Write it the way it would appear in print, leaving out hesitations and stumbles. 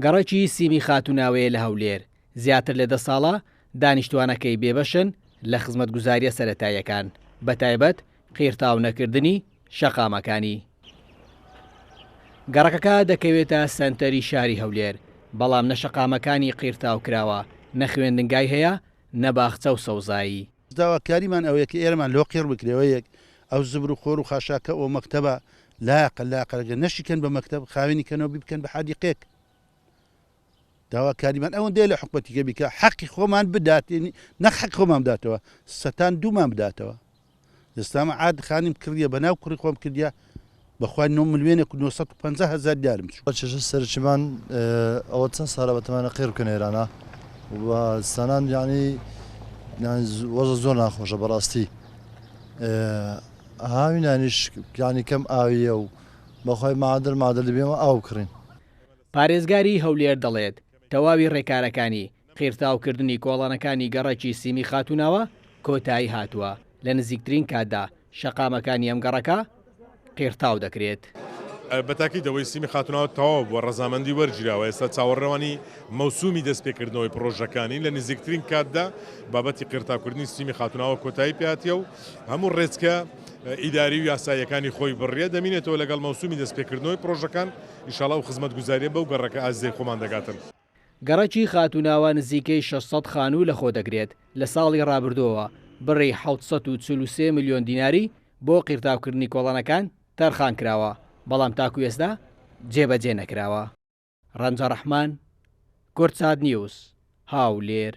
گەڕەکی سیمی خاتوناوەیە لە هەولێر زیاتر لە 10 ساڵە دانیشتوانەکەی بێبەشن لە خزمەتگوزاریە سەرەتاییەکان بەتایبەت قیرتاو نەکردنی شەقامەکانی. گەڕەکەکە دەکەوێتە سەنتەری شاری هەولێر بەڵام نە شەقامەکانی قیرتاو کراوە نە خوێندنگای هەیە نە باخچە و سەوزایی. داواکاریمان ئەوەیە کە ئێرەمان لۆ قیر بکرێەوەیەک ئەو زبر و خۆر و خاشاکە ئەو مەکتەبە لاقەگە نەشیکەن بە مەکتەب خاوێنی کەنەوە بکەن بە حادیقێک. داواکاریمان ئەوەندەیە لە حکومەتیگە بیکە حەقی خۆمان بداتێنی نەک حەق خۆمان بداتەوە سەتان دوومان بداتەوە. ئێستامە عاد خانیم کردیە بە ناو کوڕی خۆم کردیا بەخوای 9 ملیۆنێک و 950,000 دیارم چێژە سەرچمان ئەوە چەند ساڵە بەتەمانە قیر بکەن ئێرانە و سانان یعنی وەزە زۆر ناخۆشە بەڕاستی هاوینانیش یعنی کەم ئاویە و بەخوای مادر لەبێمە ئاو کڕین. پارێزگاری هەولێر دەڵێت تەواوی ڕێکارەکانی قیرتاوکردنی کۆڵانەکانی گەڕەکی سیمی خاتوناوە کۆتایی هاتووە لە نزیکترین کاتدا شەقامەکانی ئەم گەڕەکە قیرتاو دەکرێت. بەتاکی دەوەی سیمی خاتوناوە تەواو بووە ڕەزامەندی وەرگیراوە ئێستا چاوەڕێوانی مەوسومی دەستپێکردنەوەی پرۆژەکانی لە نزیکترین کاتدا بابەتی قیرتاوکردنی سیمی خاتوناوە کۆتایی پێاتیە و هەموو ڕێچکە ئیداری و یاساییەکانی خۆی بڕیە دەمینێتەوە لەگەڵ مەوسومی دەستپێکردنەوەی پرۆژەکان ئینشاڵڵا و خزمەتگوزاریە بەو گەڕەکە ئازیزەی خۆمان دەگاتن. گەڕەکی خاتوناوە نزیکەی 600 خانوو لەخۆ دەگرێت لە ساڵی ڕابردووەوە بڕی 743 ملیۆن دیناری بۆ قیرتاوکردنی کۆڵانەکان تەرخان کراوە بەڵام تاکو ئێستا جێبەجێ نەکراوە. ڕەنجە ڕەحمان، کورتساد نیوز، هاولێر.